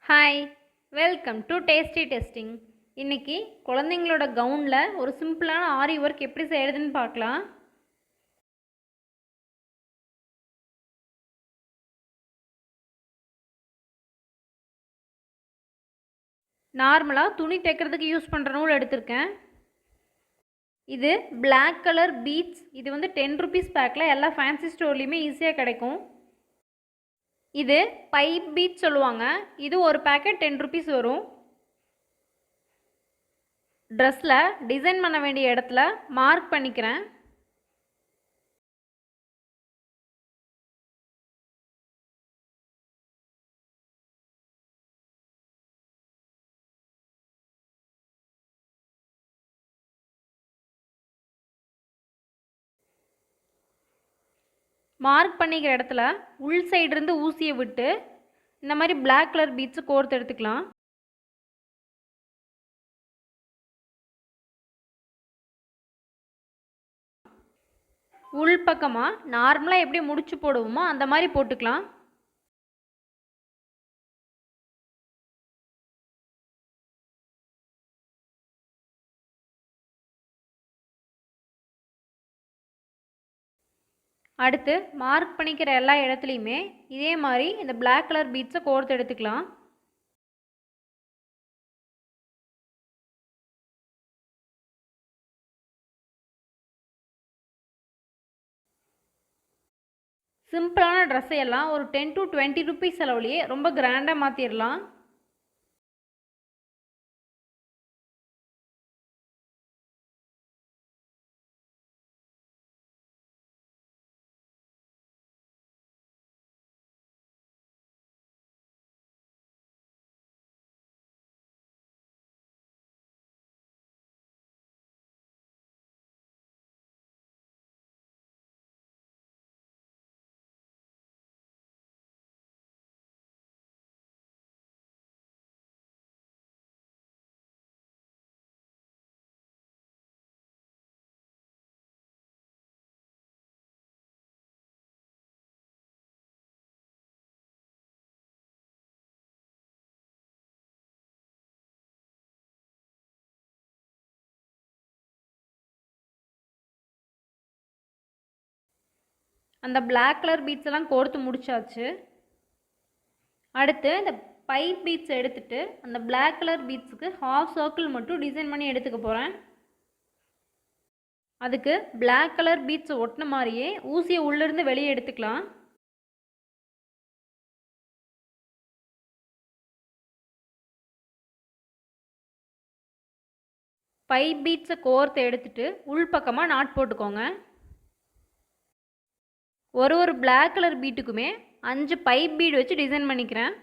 Hi, welcome to tasty testing. இன்றைக்கி குழந்தைங்களோட கவுனில் ஒரு சிம்பிளான ஆரி ஒர்க் எப்படி செய்கிறதுன்னு பார்க்கலாம். நார்மலாக துணி தைக்கிறதுக்கு யூஸ் பண்ணுற நூல் எடுத்திருக்கேன். இது பிளாக் கலர் பீட்ஸ். இது வந்து 10 ருபீஸ் பேக்கில் எல்லா ஃபேன்சி ஸ்டோர்லேயுமே ஈஸியாக கிடைக்கும். இது பைப் பீட்ஸ் சொல்லுவாங்க. இது ஒரு பேக்கெட் 10 ருபீஸ் வரும். ட்ரெஸ்ஸில் டிசைன் பண்ண வேண்டிய இடத்துல மார்க் பண்ணிக்கிறேன். மார்க் பண்ணிக்கிற இடத்துல உள் சைடிருந்து ஊசியை விட்டு இந்த மாதிரி பிளாக் கலர் பீட்ஸு கோர்த்து எடுத்துக்கலாம். உள் பக்கமாக நார்மலாக எப்படி முடிச்சு போடுவோமோ அந்த மாதிரி போட்டுக்கலாம். அடுத்து மார்க் பண்ணிக்கிற எல்லா இடத்துலையுமே இதே மாதிரி இந்த பிளாக் கலர் பீட்ஸை கோர்த்து எடுத்துக்கலாம். சிம்பிளான ட்ரெஸ்ஸை எல்லாம் ஒரு 10 to 20 ருபீஸ் செலவுலேயே ரொம்ப கிராண்டாக மாற்றிடலாம். அந்த பிளாக் கலர் பீட்ஸ் எல்லாம் கோர்த்து முடிச்சாச்சு. அடுத்து இந்த பைப் பீட்ஸ் எடுத்துட்டு அந்த பிளாக் கலர் பீட்ஸுக்கு ஹாஃப் சர்க்கிள் மட்டும் டிசைன் பண்ணி எடுத்துக்க போகிறேன். அதுக்கு பிளாக் கலர் பீட்ஸ் ஒட்டின மாதிரியே ஊசியை உள்ளிருந்து வெளியே எடுத்துக்கலாம். பைப் பீட்ஸை கோர்த்து எடுத்துட்டு உள் பக்கமாக நாட் போட்டுக்கோங்க. ஒரு பிளாக் கலர் பீட்டுக்குமே 5 பைப் பீட் வச்சு டிசைன் பண்ணிக்கிறேன்.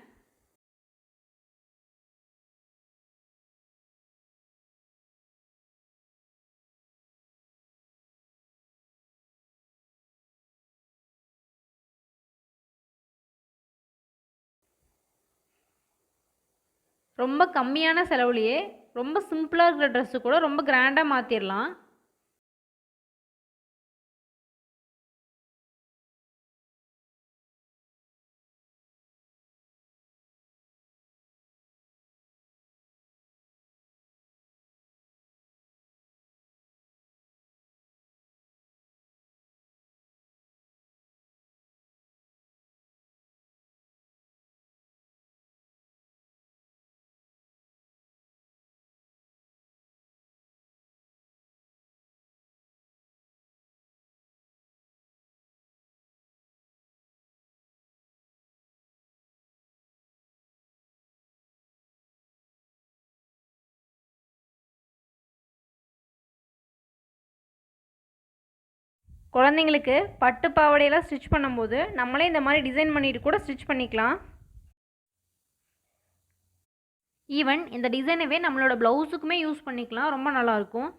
ரொம்ப கம்மியான செலவுலையே ரொம்ப சிம்பிளாக இருக்கிற ட்ரெஸ்ஸு கூட ரொம்ப கிராண்டாக மாற்றிடலாம். குழந்தைங்களுக்கு பட்டு பாவாடையெல்லாம் ஸ்டிச் பண்ணும்போது நம்மளே இந்த மாதிரி டிசைன் பண்ணிட்டு கூட ஸ்டிச் பண்ணிக்கலாம். ஈவன் இந்த டிசைனவே நம்மளோட ப்ளவுஸுக்குமே யூஸ் பண்ணிக்கலாம். ரொம்ப நல்லாயிருக்கும்.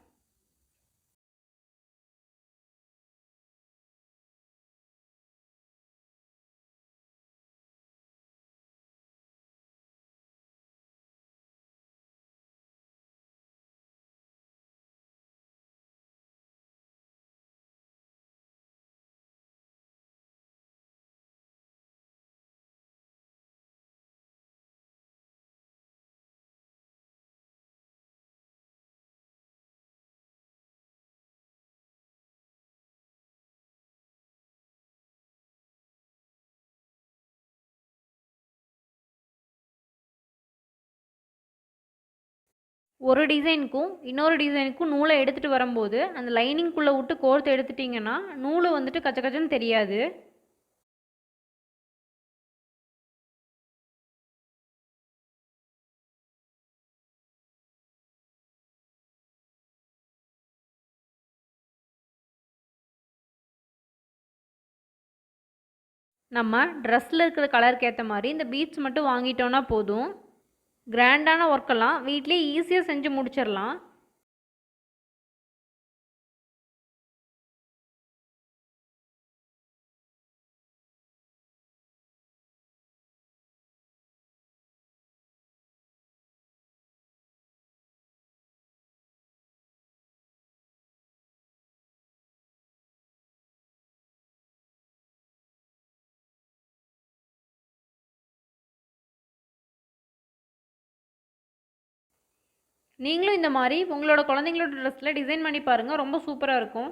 ஒரு டிசைனுக்கும் இன்னொரு டிசைனுக்கும் நூலை எடுத்துகிட்டு வரும்போது அந்த லைனிங்குள்ளே விட்டு கோர்த்து எடுத்துட்டிங்கன்னா நூல் வந்துட்டு கச்ச கச்சன்னு தெரியாது. நம்ம ட்ரெஸ்ஸில் இருக்கிற கலருக்கு ஏற்ற மாதிரி இந்த பீட்ஸ் மட்டும் வாங்கிட்டோன்னா போதும். கிராண்டான ஒர்க்கெல்லாம் வீட்லேயே ஈஸியாக செஞ்சு முடிச்சிடலாம். நீங்களும் இந்த மாதிரி உங்களோட குழந்தைங்களோட ட்ரெஸ்ஸில் டிசைன் பண்ணி பாருங்கள், ரொம்ப சூப்பராக இருக்கும்.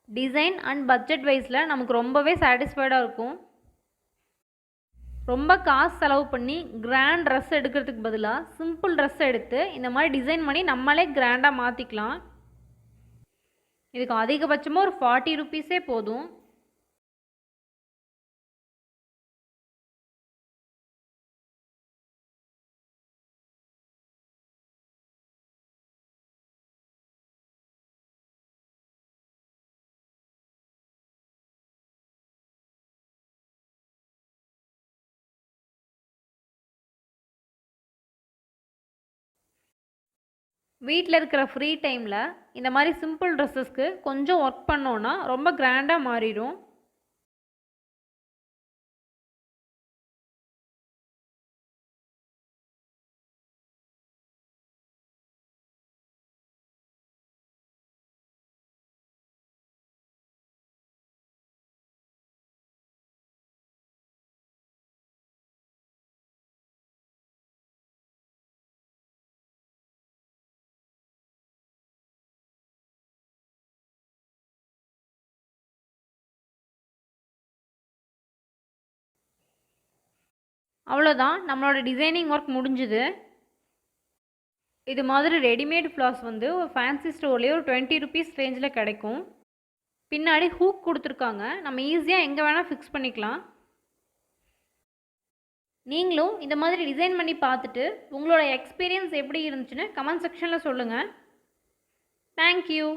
டிசைன் அண்ட் பட்ஜெட் வைஸில் நமக்கு ரொம்பவே சாட்டிஸ்ஃபைடாக இருக்கும். ரொம்ப காசு செலவு பண்ணி கிராண்ட் ட்ரெஸ் எடுக்கிறதுக்கு பதிலாக சிம்பிள் ட்ரெஸ் எடுத்து இந்த மாதிரி டிசைன் பண்ணி நம்மளே கிராண்டாக மாற்றிக்கலாம். இதுக்கு அதிகபட்சமாக ஒரு 40 ருபீஸே போதும். வீட்டில் இருக்கிற ஃப்ரீ டைமில் இந்த மாதிரி சிம்பிள் ட்ரெஸ்ஸஸ்க்கு கொஞ்சம் ஒர்க் பண்ணோன்னா ரொம்ப கிராண்டாக மாறிடும். அவ்வளோதான், நம்மளோட டிசைனிங் ஒர்க் முடிஞ்சுது. இது மாதிரி ரெடிமேட் ஃப்ளாஸ் வந்து ஒரு ஃபேன்சி ஸ்டோர்லேயே ஒரு 20 ருபீஸ் ரேஞ்சில் கிடைக்கும். பின்னாடி ஹூக் கொடுத்துருக்காங்க, நம்ம ஈஸியாக எங்கே வேணால் ஃபிக்ஸ் பண்ணிக்கலாம். நீங்களும் இந்த மாதிரி டிசைன் பண்ணி பார்த்துட்டு உங்களோட எக்ஸ்பீரியன்ஸ் எப்படி இருந்துச்சுன்னு கமெண்ட் செக்ஷனில் சொல்லுங்கள். தேங்க்யூ.